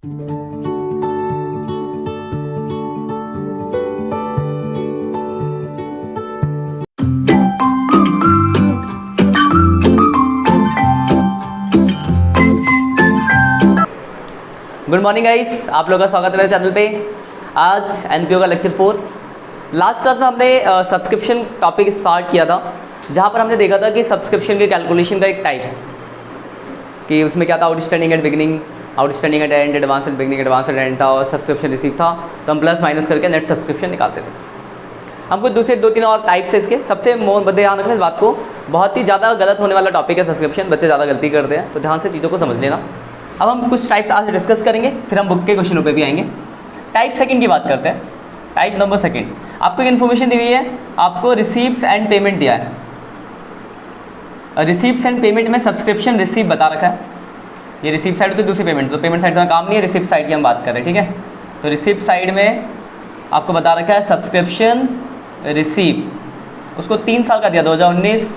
Good morning guys, आप लोगों का स्वागत है मेरे चैनल पे। आज एनपीओ का लेक्चर 4। लास्ट क्लास में हमने सब्सक्रिप्शन टॉपिक स्टार्ट किया था, जहाँ पर हमने देखा था कि सब्सक्रिप्शन के कैलकुलेशन का एक टाइप कि उसमें क्या था, outstanding at beginning, outstanding at and, advance at beginning, advance at and था, और सब्सक्रिप्शन रिसीव था। तो हम प्लस माइनस करके नेट सब्सक्रिप्शन निकालते थे। हमको दूसरे 2-3 और टाइप्स है इसके। सबसे ध्यान रखना इस बात को, बहुत ही ज़्यादा गलत होने वाला टॉपिक है सब्सक्रिप्शन, बच्चे ज़्यादा गलती करते हैं, तो ध्यान से चीज़ों को समझ लेना। अब हम कुछ टाइप्स आज डिस्कस करेंगे, फिर हम बुक के क्वेश्चनों पे भी आएंगे। टाइप सेकंड की बात करते हैं। टाइप नंबर सेकंड, आपको एक इन्फॉर्मेशन दी हुई है, आपको रिसीव्स एंड पेमेंट दिया है। रिसीव्स एंड पेमेंट में सब्सक्रिप्शन रिसीव बता रखा है। ये रिसीव साइड होती है दूसरी पेमेंट, तो पेमेंट साइड में काम नहीं है, रिसीव साइड की हम बात कर रहे हैं, ठीक है। तो रिसीव साइड में आपको बता रखा है सब्सक्रिप्शन रिसीव, उसको 3 साल का दिया, 2019,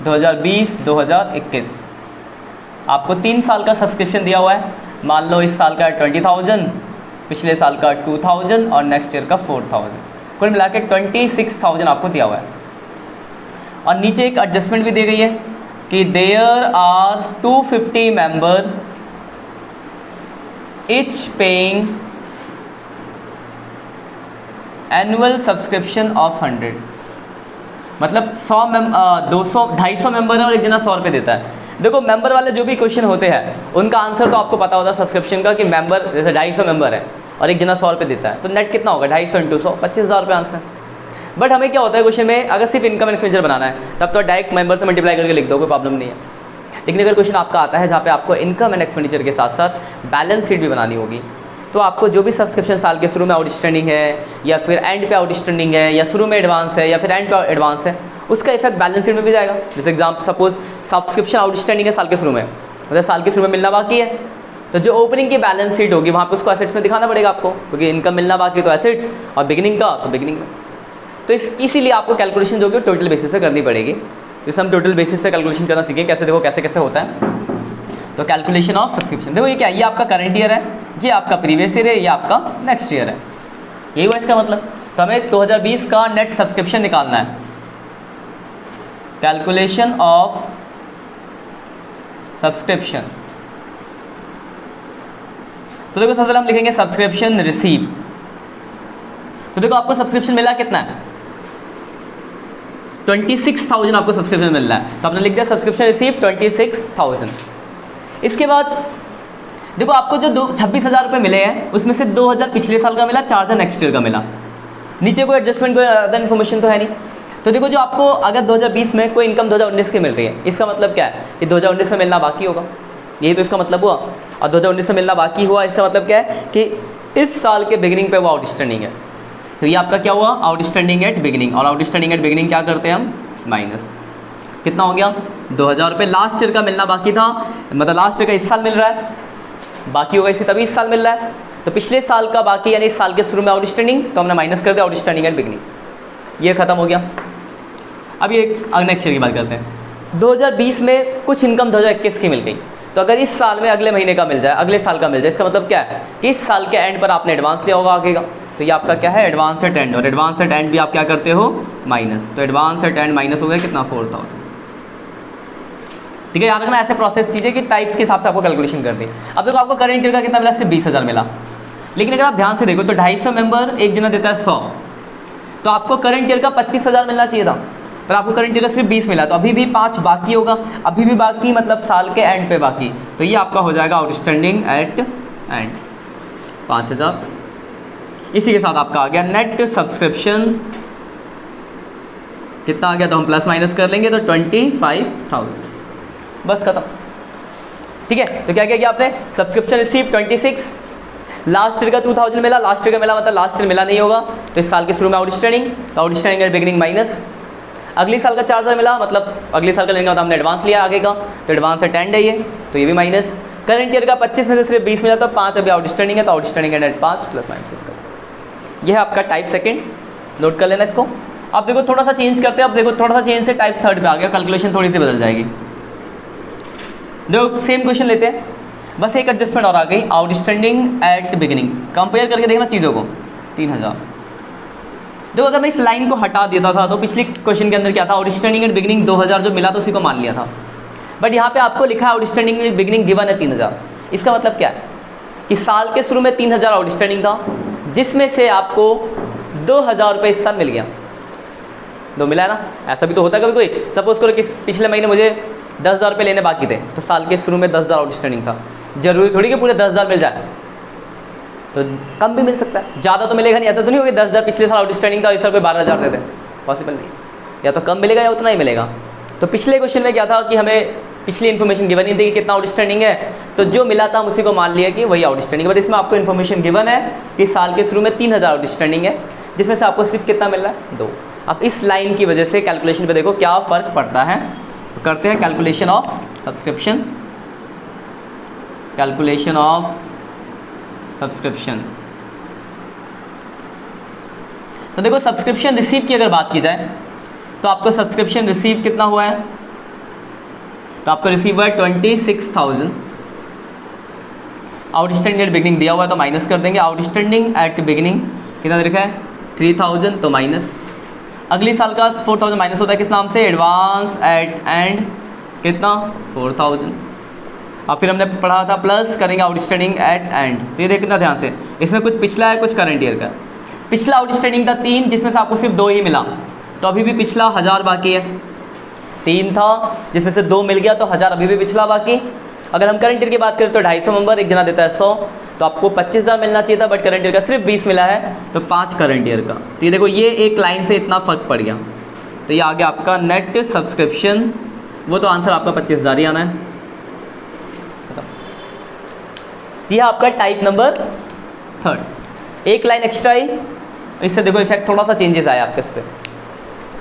2020, 2021। आपको 3 साल का सब्सक्रिप्शन दिया हुआ है। मान लो इस साल का 20,000, पिछले साल का 2,000 और नेक्स्ट ईयर का 4,000, कुल मिला के 26,000 आपको दिया हुआ है। और नीचे एक एडजस्टमेंट भी दी गई है कि there are 250 member each paying annual subscription of 100। मतलब 250 मेंबर है और एक जना 100 रुपये देता है। देखो, मेंबर वाले जो भी क्वेश्चन होते हैं उनका आंसर तो आपको पता होता है सब्सक्रिप्शन का, कि मेंबर जैसे 250 मेंबर है और एक जना 100 रुपये देता है, तो नेट कितना होगा, 250 × 100, 25,000 रुपये आंसर। बट हमें क्या होता है क्वेश्चन में, अगर सिर्फ इनकम एंड एक्सपेंडिचर बनाना है तब तो डायरेक्ट मेंबर से मल्टीप्लाई करके लिख दो, कोई प्रॉब्लम नहीं है। लेकिन अगर क्वेश्चन आपका आता है जहाँ पे आपको इनकम एंड एक्सपेंडिचर के साथ साथ बैलेंस शीट भी बनानी होगी, तो आपको जो भी सब्सक्रिप्शन साल के शुरू में आउटस्टैंडिंग है, या फिर एंड पे आउटस्टैंडिंग है, या शुरू में एडवांस है, या फिर एंड पे एडवांस है, उसका इफेक्ट बैलेंस शीट में भी जाएगा। जैसे एग्जाम्पल, सपोज सब्सक्रिप्शन आउटस्टैंडिंग है साल के शुरू में, मतलब साल के शुरू में मिलना बाकी है, तो जो ओपनिंग की बैलेंस शीट होगी वहाँ पे उसको एसेट्स में दिखाना पड़ेगा आपको, क्योंकि इनकम मिलना बाकी तो एसेट्स, और बिगिनिंग का तो बिगिनिंग में। तो इसीलिए आपको कैलकुलेशन जो कि टोटल बेसिस पे करनी पड़ेगी। तो इसे हम टोटल बेसिस पे कैलकुलेशन करना सीखें, कैसे देखो कैसे कैसे होता है। तो कैलकुलेशन ऑफ सब्सक्रिप्शन, देखो ये क्या है, ये आपका करंट ईयर है, ये आपका प्रीवियस ईयर है, ये आपका नेक्स्ट ईयर है, यही हुआ इसका मतलब। तो हमें 2020 का नेट सब्सक्रिप्शन निकालना है। कैलकुलेशन ऑफ सब्सक्रिप्शन, तो देखो सबसे पहले हम लिखेंगे सब्सक्रिप्शन रिसीव। तो देखो आपको सब्सक्रिप्शन मिला कितना है, 26,000 आपको सब्सक्रिप्शन मिल रहा है, तो आपने लिख दिया सब्सक्रिप्शन रिसीव 26,000। इसके बाद देखो आपको जो 26,000 रुपये मिले हैं, उसमें से 2,000 पिछले साल का मिला, 4,000 नेक्स्ट ईयर का मिला। नीचे कोई एडजस्टमेंट, कोई अदर इन्फॉर्मेशन तो है नहीं। तो देखो जो आपको अगर 2020 में कोई इनकम 2019 की मिल रही है, इसका मतलब क्या है कि 2019 में मिलना बाकी होगा, यही तो इसका मतलब हुआ। और 2019 में मिलना बाकी हुआ, इसका मतलब क्या है कि इस साल के बिगिनिंग पे वो आउटस्टैंडिंग है। तो ये आपका क्या हुआ, आउटस्टैंडिंग एट बिगिनिंग। और आउटस्टैंडिंग एट बिगिनिंग क्या करते हैं हम, माइनस। कितना हो गया, 2,000 रुपये लास्ट ईयर का मिलना बाकी था, मतलब लास्ट ईयर का इस साल मिल रहा है, बाकी होगा इसे तभी इस साल मिल रहा है। तो पिछले साल का बाकी यानी इस साल के शुरू में आउटस्टैंडिंग, तो हमने माइनस कर दिया आउटस्टैंडिंग एट बिगिनिंग, ये खत्म हो गया। अब ये नेक्स्ट ईयर की बात करते हैं। 2020 में कुछ इनकम 2021 की मिल गई, तो अगर इस साल में अगले महीने का मिल जाए, अगले साल का मिल जाए, इसका मतलब क्या है कि इस साल के एंड पर आपने एडवांस लिया होगा आगे का, तो ये आपका क्या है, एडवांस एट एंड। और एडवांस एट एंड भी आप क्या करते हो, माइनस। तो एडवांस एट एंड माइनस हो गया कितना, 4,000। ठीक है, याद रखना ऐसे प्रोसेस चीज़ें कि टाइप्स के हिसाब से आपको कैलकुलेशन कर दी। अब देखो आपको करंट ईयर का कितना मिला, सिर्फ 20,000 मिला। लेकिन अगर आप ध्यान से देखो तो 250 मेंबर, एक जना देता है 100, तो आपको करंट ईयर का 25,000 मिलना चाहिए था, पर आपको करंट ईयर का सिर्फ 20 मिला, तो अभी भी 5 बाकी होगा। अभी भी बाकी मतलब साल के एंड पे बाकी, तो ये आपका हो जाएगा आउटस्टैंडिंग एट एंड 5,000। इसी के साथ आपका आ गया नेट सब्सक्रिप्शन, कितना आ गया, तो हम प्लस माइनस कर लेंगे, तो 25,000, बस खत्म। ठीक है, तो क्या किया आपने, सब्सक्रिप्शन रिसीव 26, लास्ट ईयर का 2,000 मिला, लास्ट ईयर का मिला मतलब लास्ट ईयर मिला नहीं होगा, तो इस साल के शुरू में आउटस्टैंडिंग, तो आउटस्टैंडिंग एट बिगिनिंग माइनस। अगले साल का 4,000 मिला, मतलब अगले साल का लेने का मतलब हमने एडवांस लिया आगे का, तो एडवांस एट एंड है ये, तो ये भी माइनस। करंट ईयर का 25 में से सिर्फ 20 मिला, तो 5 अभी आउटस्टैंडिंग है, तो आउटस्टैंडिंग एट 5 प्लस माइनस कर। यह है आपका टाइप सेकंड, नोट कर लेना इसको। अब देखो थोड़ा सा चेंज करते हैं, अब देखो थोड़ा सा चेंज से टाइप थर्ड पे आ गया, कैलकुलेशन थोड़ी सी बदल जाएगी। देखो सेम क्वेश्चन लेते हैं, बस एक एडजस्टमेंट और आ गई, आउटस्टैंडिंग एट बिगिनिंग। कंपेयर करके देखना चीज़ों को, 3000। देखो अगर मैं इस लाइन को हटा देता था तो पिछले क्वेश्चन के अंदर क्या था, आउटस्टैंडिंग एट बिगिनिंग 2000 जो मिला तो उसी को मान लिया था। बट यहाँ पे आपको लिखा है आउटस्टैंडिंग एट बिगिनिंग गिवन है 3000। इसका मतलब क्या है कि साल के शुरू में 3000 आउटस्टैंडिंग था, जिसमें से आपको 2000 रुपये इस साल मिल गया। दो मिला है ना, ऐसा भी तो होता है कभी कोई। सपोज करो कि पिछले महीने मुझे 10,000 रुपये लेने बाकी थे, तो साल के शुरू में 10,000 आउटस्टैंडिंग था। जरूरी थोड़ी कि पूरे 10,000 मिल जाए, तो कम भी मिल सकता है, ज़्यादा तो मिलेगा नहीं। ऐसा तो नहीं होगा 10,000 पिछले साल आउटस्टैंडिंग था, इस साल कोई 12,000 दे दे, पॉसिबल नहीं। या तो कम मिलेगा या उतना ही मिलेगा। तो पिछले क्वेश्चन में क्या था कि हमें पिछली इन्फॉर्मेशन गिवन नहीं थी कि कितना आउटस्टैंडिंग है, तो जो मिला था हम उसी को मान लिया कि वही आउटस्टैंडिंग। बट इसमें आपको इन्फॉर्मेशन गिवन है कि साल के शुरू में 3,000 आउटस्टैंडिंग है, जिसमें से आपको सिर्फ कितना मिल रहा है, 2। अब इस लाइन की वजह से कैलकुलेशन पे देखो क्या फ़र्क पड़ता है। तो करते हैं calculation of subscription. Calculation of subscription. तो देखो सब्सक्रिप्शन रिसीव की अगर बात की जाए तो आपको सब्सक्रिप्शन रिसीव कितना हुआ है, तो आपको रिसीव हुआ है 26,000। आउटस्टैंडिंग एट बिगिनिंग दिया हुआ है तो माइनस कर देंगे। आउटस्टैंडिंग एट बिगिनिंग कितना लिखा है, 3,000, तो माइनस। अगली साल का 4,000 माइनस होता है किस नाम से, एडवांस एट एंड कितना, 4,000। अब फिर हमने पढ़ा था प्लस करेंगे आउटस्टैंडिंग एट एंड। तो ये देखना ध्यान से, इसमें कुछ पिछला है कुछ करंट ईयर का। पिछला आउटस्टैंडिंग था 3, जिसमें से आपको सिर्फ 2 ही मिला, तो अभी भी पिछला 1000 बाकी है। 3 था जिसमें से 2 मिल गया, तो 1000 अभी भी पिछला बाकी। अगर हम करंट ईयर की बात करें तो 250 मेंबर, एक जना देता है 100, तो आपको 25,000 मिलना चाहिए था, बट करंट ईयर का सिर्फ 20 मिला है, तो 5 करंट ईयर का। तो ये देखो ये एक लाइन से इतना फ़र्क पड़ गया। तो ये आ गया आपका नेट सब्सक्रिप्शन, वो तो आंसर आपका 25,000 ही आना है। यह आपका टाइप नंबर 3। एक लाइन एक्स्ट्रा आई, इससे देखो इफेक्ट थोड़ा सा चेंजेस आया आपके इस पर।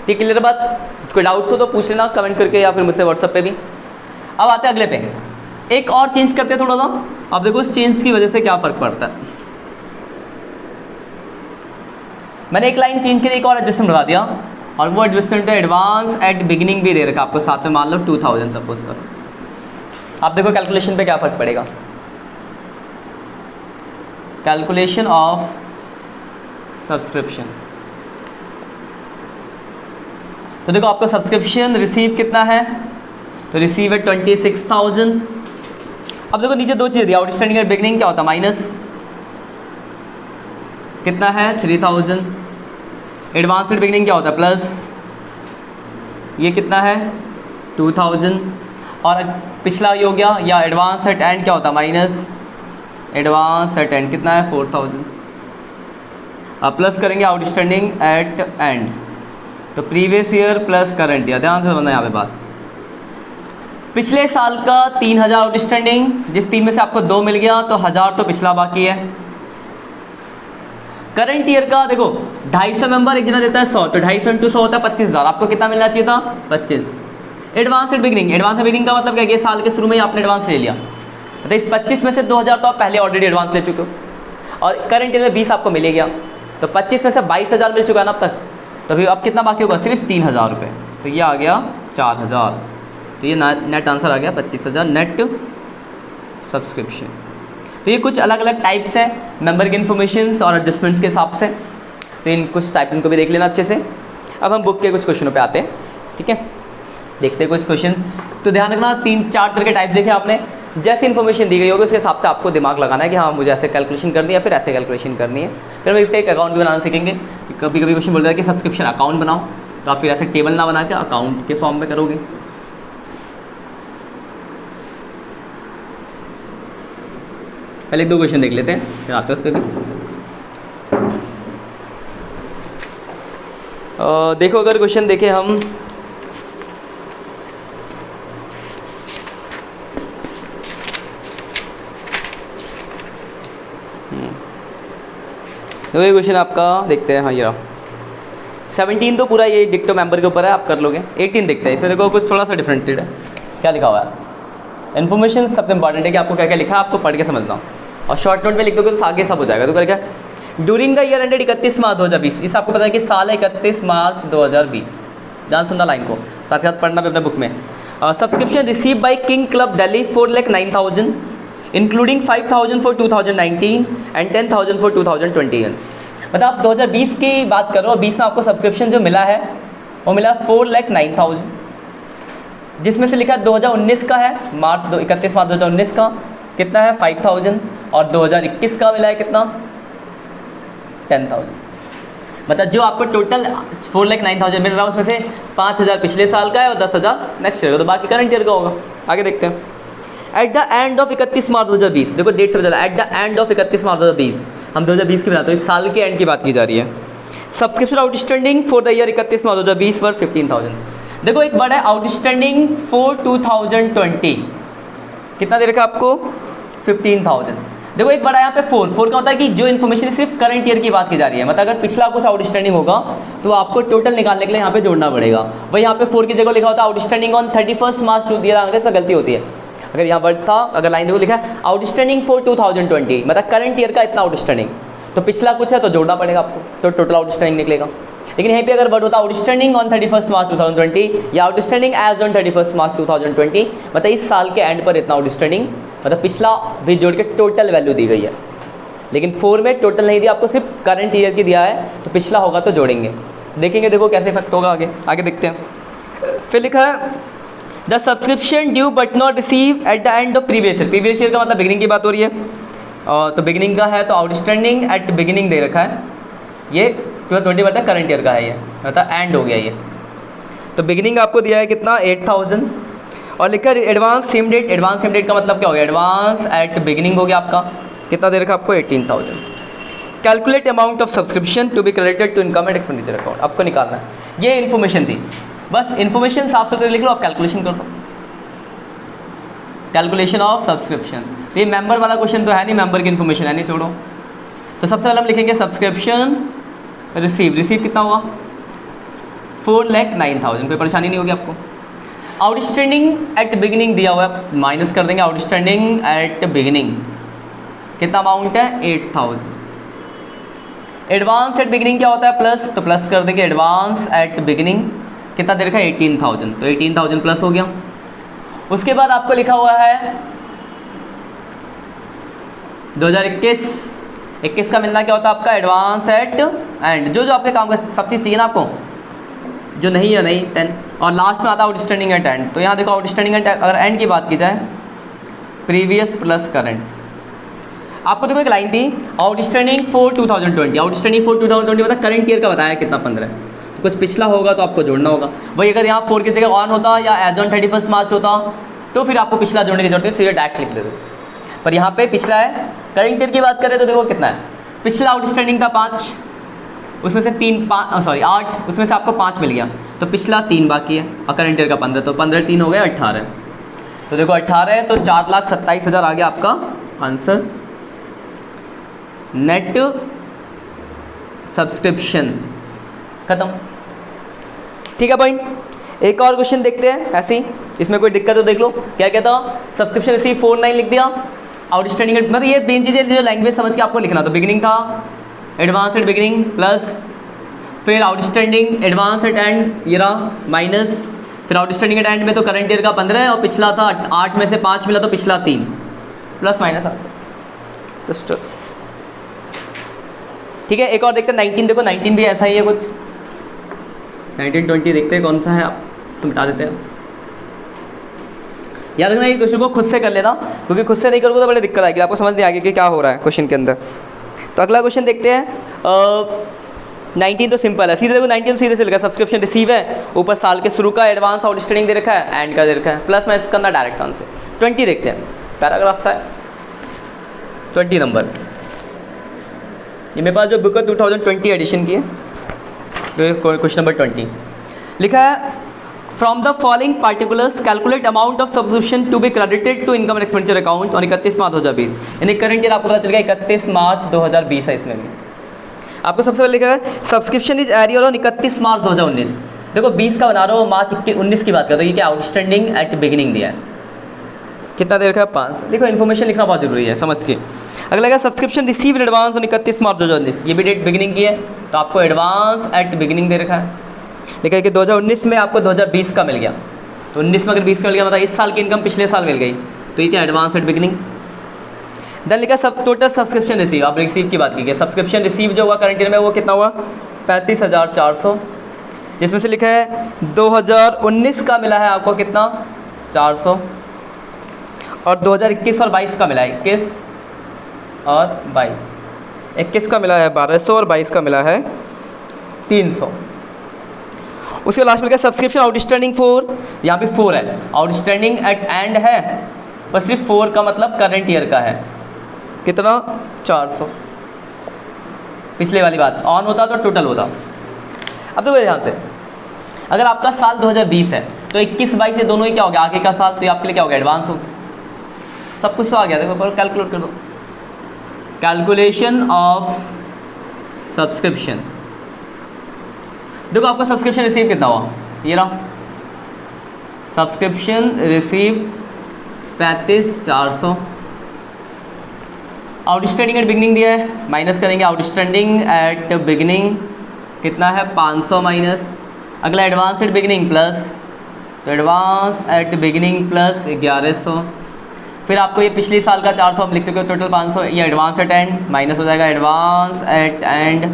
ठीक, क्लियर बात। कोई डाउट हो तो पूछ लेना कमेंट करके या फिर मुझसे व्हाट्सएप पे भी। अब आते हैं अगले पे, एक और चेंज करते हैं थोड़ा सा। अब देखो इस चेंज की वजह से क्या फ़र्क पड़ता है। मैंने एक लाइन चेंज करी, एक और एडजस्टमेंट बता दिया, और वो एडजस्टमेंट है एडवांस एट बिगिनिंग भी दे रखा आपको साथ में, मान लो 2000 सपोज करो। आप देखो कैलकुलेशन पे क्या फ़र्क पड़ेगा। Calculation of subscription. तो देखो आपका सब्सक्रिप्शन रिसीव कितना है, तो रिसीव है 26,000। अब देखो नीचे 2 चीज़ें दी, आउटस्टैंडिंग एट बिगिनिंग क्या होता है, माइनस कितना है 3,000। एडवांस एट बिगिनिंग क्या होता है, प्लस ये कितना है 2,000। और पिछला ये हो गया, या एडवांस एट एंड क्या होता है, माइनस एडवांस एट एंड कितना है 4,000। अब प्लस करेंगे आउटस्टैंडिंग एट एंड, तो previous year plus current year. ध्यान से समझना यहाँ पे बात। पिछले साल का 3,000 आउटस्टैंडिंग, जिस 3 में से आपको 2 मिल गया, तो 1000 तो पिछला बाकी है। करंट ईयर का देखो 250 मेंबर, एक जना देता है 100, तो 250 इंटू 100 होता है 25,000। आपको कितना मिलना चाहिए था, 25। Advance at beginning, advance at beginning का मतलब क्या है, साल के शुरू में ही आपने एडवांस ले लिया, तो इस 25 में से 2000 तो आप पहले ऑलरेडी एडवांस ले चुके हो, और करंट ईयर में 20 आपको मिले गया, तो 25 में से 22,000 मिल चुका है ना अब तक। तो अभी अब कितना बाकी होगा, सिर्फ 3,000 रुपये, तो ये आ गया 4,000। तो ये नेट आंसर आ गया 25,000 नेट सब्सक्रिप्शन। तो ये कुछ अलग अलग टाइप्स हैं मेंबर के इन्फॉर्मेशंस और एडजस्टमेंट्स के हिसाब से। तो इन कुछ टाइप्स इनको भी देख लेना अच्छे से। अब हम बुक के कुछ क्वेश्चनों पे आते हैं, ठीक है, देखते हैं कुछ क्वेश्चन। तो ध्यान रखना 3-4 तरह के टाइप देखे आपने, जैसी इन्फॉर्मेशन दी गई होगी उसके हिसाब से आपको दिमाग लगाना है कि हाँ मुझे ऐसे कैलकुलेशन करनी है, फिर ऐसे कैलकुलेशन करनी है। फिर हम इसका एक अकाउंट भी बनाना सीखेंगे। कभी कभी क्वेश्चन बोलता है कि सब्सक्रिप्शन अकाउंट बनाओ, तो आप फिर ऐसे टेबल ना बना के अकाउंट के फॉर्म में करोगे। पहले 2 क्वेश्चन देख लेते हैं, फिर आते हैं उस पर भी। देखो अगर क्वेश्चन देखें हम, तो ये क्वेश्चन आपका देखते हैं। हाँ ये 17 तो पूरा ये डिक्टो मेंबर के ऊपर है, आप कर लोगे। 18 देखते हैं, इसमें देखो कुछ थोड़ा सा डिफरेंटेड है। क्या लिखा हुआ है, इन्फॉर्मेशन सबसे इंपॉर्टेंट है कि आपको क्या क्या लिखा है आपको पढ़ के समझना, और शॉर्ट नोट में लिख दोगे तो आगे सब हो जाएगा। तो क्या during the year ended 31 March 2020, इस आपको पता है कि साल है 31 मार्च 2020। ध्यान सुनना लाइन को, साथ ही साथ पढ़ना भी अपने बुक में। Subscription receive by king club Delhi 4,09,000 including 5,000 for 2019 and 10,000 for 2021। मतलब आप 2020 की बात कर रहे हो, 20 में आपको सब्सक्रिप्शन जो मिला है वो मिला 4,09,000, जिसमें से लिखा 2019 का है 31 मार्च 2019 का कितना है 5,000, और 2021 का मिला है कितना 10,000। मतलब जो आपको टोटल 4,09,000 मिल रहा है उसमें से 5,000 पिछले साल का है और 10,000 नेक्स्ट ईयर का, तो बाकी करंट ईयर का होगा। आगे देखते हैं। At the end of 31 March 2020, देखो डेट से चला, at the end of 31 March 2020, हम 2020 की बात, तो इस साल के एंड की बात की जा रही है। Subscription outstanding for the year 31 March 2020 for 15,000। देखो एक वर्ड है आउटस्टैंडिंग फॉर 2020, कितना दे रखा है आपको 15,000। देखो एक बड़ा यहाँ पे फोर का होता है कि जो इन्फॉर्मेशन सिर्फ करंट ईयर की बात की जा रही है, मतलब अगर पिछला कुछ आउटस्टैंडिंग होगा तो आपको टोटल निकालने के लिए यहाँ पे जोड़ना पड़ेगा। वही यहाँ पे 4 की जगह लिखा होता है आउटस्टैंडिंग ऑन 31 मार्च 2020, इसमें गलती होती है। अगर यहाँ वर्ड था, अगर लाइन देखो लिखा है आउटस्टैंडिंग फॉर 2020, मतलब करंट ईयर का इतना आउटस्टैंडिंग, तो पिछला कुछ है तो जोड़ना पड़ेगा आपको, तो टोटल आउटस्टैंडिंग निकलेगा। लेकिन यहीं पे अगर वर्ड होता आउटस्टैंडिंग ऑन 31 मार्च 2020 या आउटस्टैंडिंग एज ऑन 31 मार्च 2020, मतलब इस साल के एंड पर इतना आउटस्टैंडिंग, मतलब पिछला भी जोड़ के टोटल वैल्यू दी गई है। लेकिन 4 में टोटल नहीं दिया आपको, सिर्फ करंट ईयर की दिया है, तो पिछला होगा तो जोड़ेंगे। देखेंगे देखो कैसे इफेक्ट होगा, आगे देखते हैं। फिर लिखा है the subscription due but not receive at the end of previous year. Previous year का मतलब बिगिनिंग की बात हो रही है, तो बिगिनिंग का है तो आउटस्टैंडिंग एट बिगिनिंग दे रखा है, ये 2020 मतलब करंट ईयर का है, ये मतलब एंड हो गया ये। तो बिगिनिंग आपको दिया है कितना 8,000, और लिखा है advance same date. Advance same date का मतलब क्या हो गया, एडवांस एट बिगिनिंग हो गया आपका, कितना दे रखा आपको 18,000। Calculate amount of subscription to be credited to income and expenditure account, आपको निकालना है। ये इन्फॉर्मेशन थी, बस इन्फॉर्मेशन साफ सुथरे लिख लो, आप कैलकुलेशन कर लो। कैलकुलेशन ऑफ सब्सक्रिप्शन, तो ये मेंबर वाला क्वेश्चन तो है नहीं, मेंबर की इन्फॉर्मेशन है नहीं, छोड़ो। तो सबसे पहले हम लिखेंगे सब्सक्रिप्शन रिसीव कितना हुआ 4,09,000, कोई परेशानी नहीं होगी आपको। आउटस्टैंडिंग एट बिगिनिंग दिया हुआ है, माइनस कर देंगे आउटस्टैंडिंग एट बिगिनिंग, कितना अमाउंट है 8,000। एडवांस एट बिगिनिंग क्या होता है प्लस, तो प्लस कर देंगे एडवांस एट बिगिनिंग, कितना दे रखा है 18,000, तो 18,000 प्लस हो गया। उसके बाद आपको लिखा हुआ है 2021 का मिलना क्या होता है आपका एडवांस एट एंड, जो आपके काम का सब चीज़ चाहिए ना आपको, जो नहीं है नहीं 10, और लास्ट में आता है आउटस्टैंडिंग एट एंड। तो यहाँ देखो आउटस्टैंडिंग एट, अगर एंड की बात की जाए प्रीवियस प्लस करंट, आपको देखो एक लाइन थी आउटस्टैंडिंग फॉर 2020, आउटस्टैंडिंग फॉर 2020 मतलब करंट ईयर का बताया कितना 15, तो कुछ पिछला होगा तो आपको जोड़ना होगा। वही अगर यहाँ 4 की जगह ऑन होता या एज ऑन 31 मार्च होता तो फिर आपको पिछला जोड़ने की जरूरत है, सीधे डायरेक्ट लिख देते, पर यहाँ पे पिछला है। करंट ईयर की बात करें तो देखो कितना है, पिछला आउटस्टैंडिंग था 5, उसमें से 8, उसमें से आपको 5 मिल गया, तो पिछला 3 बाकी है, और करंट ईयर का 15, तो 15 3 हो गया 18। तो देखो 18 है तो 4,27,000 आ गया आपका आंसर। नेट सब्सक्रिप्शन खत्म, ठीक है भाई। एक और क्वेश्चन देखते हैं ऐसे ही, इसमें कोई दिक्कत हो देख लो। क्या कहता, सब्सक्रिप्शन रिसीव 4,9 लिख दिया, आउटस्टैंडिंग मतलब ये मेन चीज़ है जो लैंग्वेज समझ के आपको लिखना। तो बिगिनिंग था एडवांस एट बिगिनिंग प्लस, फिर आउटस्टैंडिंग एडवांस एट एंड ये रहा माइनस, फिर आउटस्टैंडिंग एट एंड में तो करंट ईयर का 15 और पिछला था 8 में से 5 मिला तो पिछला 3, प्लस माइनस आंसर। ठीक है, एक और देखते हैं 19, देखो 19 भी ऐसा ही है कुछ, 19 20 देखते हैं कौन सा है, आप तो मिटा देते हैं। याद रखना ये क्वेश्चन को खुद से कर लेना, क्योंकि खुद से नहीं करोगे तो बड़ी दिक्कत आएगी, आपको समझ नहीं आएगी कि क्या हो रहा है क्वेश्चन के अंदर। तो अगला क्वेश्चन देखते हैं। 19 तो सिंपल है, सीधे देखो 19 तो सीधे से लिखा, सब्सक्रिप्शन रिसीव है, ऊपर साल के शुरू का एडवांस आउटस्टैंडिंग दे रखा है, एंड का दे रखा है, प्लस माइनस करना डायरेक्ट आंसर। 20 देखते हैं, पैराग्राफ सा है 20 नंबर, ये मेरे पास जो बुक है 2020 एडिशन की है। तो क्वेश्चन नंबर 20 लिखा है, from the following particulars calculate amount of subscription to be credited to income and expenditure account और 31 मार्च 2020, यानी करंट ईयर आपको पता चल गया 31 मार्च 2020 है। इसमें भी आपको सबसे पहले लिखा है सब्सक्रिप्शन इज एरियर ऑन 31 मार्च 2019। देखो 20 का बना रहा हो, मार्च 19 की बात करो, तो ये क्या आउटस्टैंडिंग एट बिगिनिंग दिया है, कितना दे रखा है 5। देखो इन्फॉर्मेशन लिखना बहुत जरूरी है समझ के। अगला है subscription receive in advance on 31 मार्च 2019, ये भी डेट बिगिनिंग की है, तो आपको एडवांस एट बिगिनिंग दे रखा है। लिखा है कि 2019 में आपको 2020 का मिल गया, तो 19 में अगर 20 का मिल गया मतलब इस साल की इनकम पिछले साल मिल गई, तो ये क्या एडवांस एट बिगिनिंग। देन लिखा सब टोटल सब्सक्रिप्शन रिसीव, आप रिसीव की बात कीजिए, सब्सक्रिप्शन रिसीव जो हुआ करंट ईयर में वो कितना हुआ 35,400, इसमें से लिखा है 2019 का मिला है आपको कितना 400, और 2021 और 22 का मिला है 21 और 22, 21 का मिला है 1200 और 22 का मिला है 300। उसके लास्ट में लिखा सब्सक्रिप्शन आउटस्टैंडिंग 4, यहाँ पे 4 है, आउटस्टैंडिंग एट एंड है पर सिर्फ 4 का मतलब करंट ईयर का है, कितना 400। पिछले वाली बात ऑन होता तो टोटल होता। अब देखो ध्यान से, अगर आपका साल 2020 है तो 21-22 ये दोनों ही क्या हो गया आगे का साल, तो ये आपके लिए क्या हो गया एडवांस हो गया, सब कुछ तो आ गया। देखो पर कैलकुलेट कर दो, कैलकुलेशन ऑफ सब्सक्रिप्शन। देखो आपका सब्सक्रिप्शन रिसीव कितना हुआ, ये रहा subscription receive 35,400, outstanding at beginning दिया है, माइनस करेंगे आउटस्टैंडिंग एट बिगनिंग कितना है 500 माइनस, अगला एडवांस एट बिगनिंग प्लस, तो एडवांस एट बिगनिंग प्लस 1100, फिर आपको ये पिछले साल का 400 आप लिख चुके हो टोटल 500, ये एडवांस एट एंड माइनस हो जाएगा एडवांस एट एंड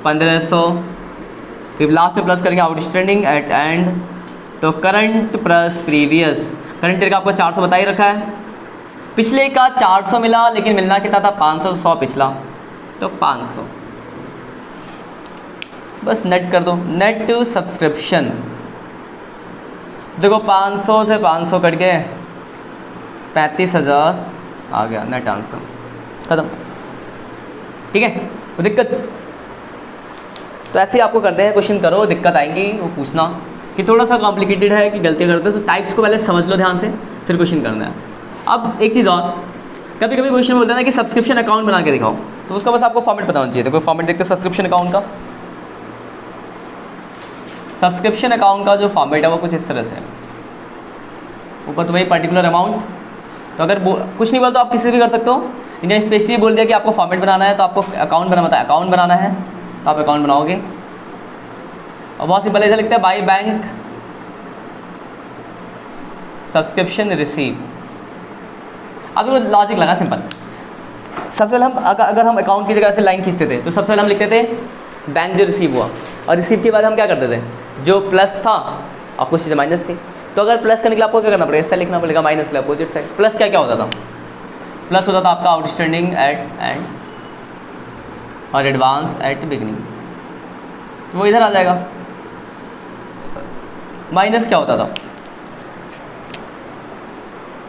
1500, फिर लास्ट में प्लस करेंगे आउटस्टैंडिंग एट एंड, तो current plus previous, current year का आपको 400 बता ही रखा है, पिछले का 400 मिला लेकिन मिलना कितना था 500, 100 पिछला तो 500, बस नेट कर दो, नेट सब्सक्रिप्शन। देखो 500 से 500 कट गए 35,000 आ गया नेट आंसर, खत्म। ठीक है, वो दिक्कत तो ऐसे ही आपको करते हैं, क्वेश्चन करो, दिक्कत आएंगी वो पूछना कि थोड़ा सा कॉम्प्लिकेटेड है कि गलती करते हो, तो टाइप्स को पहले समझ लो ध्यान से फिर क्वेश्चन करना है। अब एक चीज़ और, कभी कभी क्वेश्चन बोलते हैं ना कि सब्सक्रिप्शन अकाउंट बना के दिखाओ, तो उसका बस आपको फॉर्मेट पता होना चाहिए। तो कोई फॉर्मेट देखते हैं सब्सक्रिप्शन अकाउंट का, सब्सक्रिप्शन अकाउंट का जो फॉर्मेट है वो कुछ इस तरह से, ऊपर तो वही पर्टिकुलर अमाउंट, तो अगर कुछ नहीं बोला तो आप किसी से भी कर सकते हो, इन्हें स्पेशली बोल दिया कि आपको फॉर्मेट बनाना है तो आपको अकाउंट बनाना है, अकाउंट बनाना है तो आप अकाउंट बनाओगे, और बहुत सिंपल ऐसा लिखते हैं बाई बैंक सब्सक्रिप्शन रिसीव। अब वो लॉजिक लगा सिंपल, सबसे पहले हम अगर हम अकाउंट की जगह से लाइन खींचते थे तो सबसे पहले हम लिखते थे बैंक जो रिसीव हुआ, और रिसीव के बाद हम क्या करते थे जो प्लस था और कुछ चीज़ें माइनस थी, तो अगर प्लस करने के लिए आपको क्या करना पड़ेगा, इससे लिखना पड़ेगा माइनस के लिए अपोजिट साइड। प्लस क्या क्या होता था, प्लस होता था आपका आउटस्टैंडिंग एट एंड और एडवांस एट बिगनिंग, तो वो इधर आ जाएगा। माइनस क्या होता था,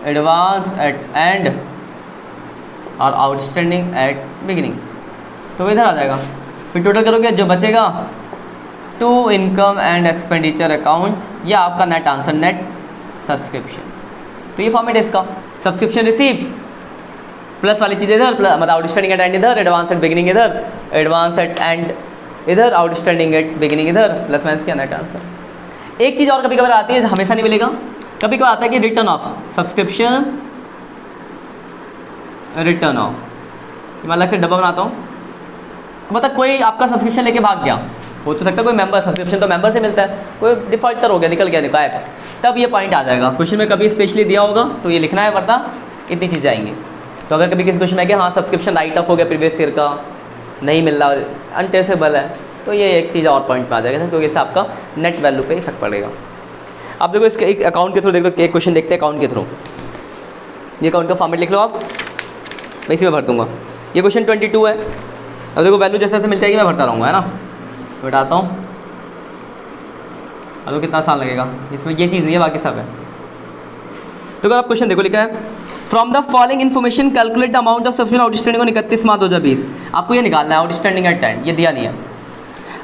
एडवांस एट एंड और आउटस्टैंडिंग एट बिगिनिंग, तो वो इधर आ जाएगा। फिर टोटल करोगे जो बचेगा to income and expenditure account, या आपका नेट आंसर नेट सब्सक्रिप्शन। तो ये फॉर्मेट है इसका, सब्सक्रिप्शन रिसीव प्लस वाली चीज़ इधर, प्लस मतलब आउटस्टैंडिंग एट एंड इधर, एडवांस एट बिगिनिंग इधर, एडवांस एट एंड इधर, आउटस्टैंडिंग एट बिगिनिंग इधर, प्लस माइनस क्या नेट आंसर। एक चीज़ और कभी कभार आती है, हमेशा नहीं मिलेगा, कभी कभार आता है कि return of subscription, return of, मैं अलग से डब्बा बनाता हूँ, मतलब कोई आपका सब्सक्रिप्शन लेके भाग गया, हो तो सकता है कोई मेंबर, सब्सक्रिप्शन तो मेंबर से मिलता है, कोई डिफॉल्टर हो गया निकल गया गायब, तब ये पॉइंट आ जाएगा। क्वेश्चन में कभी स्पेशली दिया होगा तो ये लिखना है, वरना इतनी चीज़ें आएंगी। तो अगर कभी किसी क्वेश्चन में हाँ सब्सक्रिप्शन राइट ऑफ हो गया प्रीवियस ईयर का, नहीं मिल रहा, अनट्रेसेबल है, तो ये एक चीज़ और पॉइंट में आ जाएगा, क्योंकि इससे आपका नेट वैल्यू पे इफेक्ट पड़ेगा। अब देखो इसके एक अकाउंट के थ्रू देखो, एक क्वेश्चन देखते हैं अकाउंट के थ्रू, ये अकाउंट का फॉर्मेट लिख लो आप, मैं इसी में भर दूँगा। ये क्वेश्चन 22 है। अब देखो वैल्यू जैसे जैसे मिल जाएगी मैं भरता रहूँगा, है ना, बताता हूँ। अब तो कितना साल लगेगा, इसमें ये चीज़ नहीं है, बाकी सब है। तो अगर आप क्वेश्चन देखो, लिखा है from the following information calculate the amount of subscription outstanding on 31 March 2020। आपको ये निकालना है आउटस्टैंडिंग एट टाइम, ये दिया नहीं है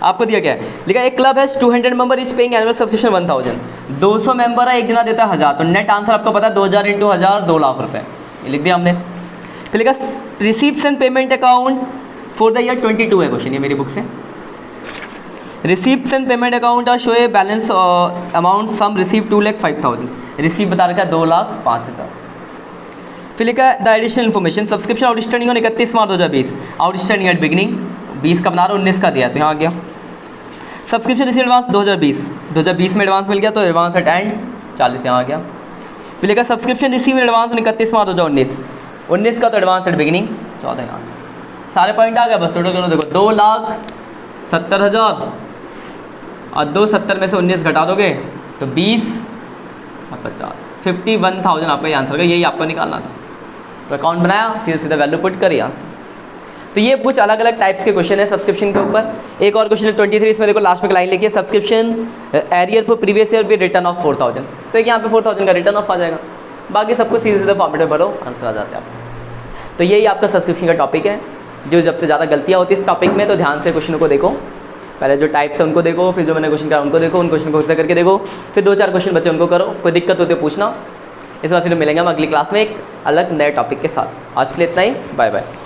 आपको, दिया क्या है, लिखा एक क्लब है 200 member is paying annual subscription 1000, 200 member है, एक जना देता है 1000, तो नेट आंसर आपको पता है 2000 इंटू 1000 2 लाख रुपये, ये लिख दिया हमने। फिर लिखा receipts and payment account for the year 22 है क्वेश्चन, ये मेरी बुक से। Receipts and payment account are show a balance amount sum receive 2,05,000, receive बता रखा है 2,05,000। फिर लिखा है the additional information subscription outstanding on 31 March 2020, outstanding at beginning 20 का बना रहा, 19 का दिया तो यहाँ आ गया। सब्सक्रिप्शन रिसीव एडवांस 2020 में एडवांस मिल गया तो एडवांस एट एंड 40 यहाँ आ गया। फिर लिखा सब्सक्रिप्शन रिसीव एडवांस 31 मार्च 2019, 19 का तो एडवांस एट बिगिनिंग 14 यहाँ सारे पॉइंट आ गए। बस टोटल करो, देखो 2,70,000 और 270 में से 19 घटा दोगे तो 20 और 50 51,000 आपका ये आंसर का, यही आपको निकालना था। तो अकाउंट बनाया, सीधा सीधा वैल्यू पुट करिए आंसर। तो ये कुछ अलग अलग टाइप्स के क्वेश्चन है सब्सक्रिप्शन के ऊपर। एक और क्वेश्चन है 23, इसमें देखो लास्ट में लाइन लिखी है subscription arrear for previous year भी रिटर्न ऑफ 4,000। तो एक यहाँ पे 4,000 का रिटर्न ऑफ आ जाएगा, बाकी सबको सीधे सीधे फॉर्मेट में भरो, आंसर आ जाते हैं आपको। तो यही आपका सब्सक्रिप्शन का टॉपिक है। जो जब से ज़्यादा गलतियाँ होती है इस टॉपिक में, तो ध्यान से क्वेश्चनों को देखो, पहले जो टाइप्स है उनको देखो, फिर जो मैंने क्वेश्चन करा उनको देखो, उन क्वेश्चन को खुद करके देखो, फिर 2-4 क्वेश्चन बच्चे उनको करो, कोई दिक्कत होती है पूछना। इस बार फिर मिलेंगे हम अगली क्लास में एक अलग नए टॉपिक के साथ। आज के लिए इतना ही, बाय बाय।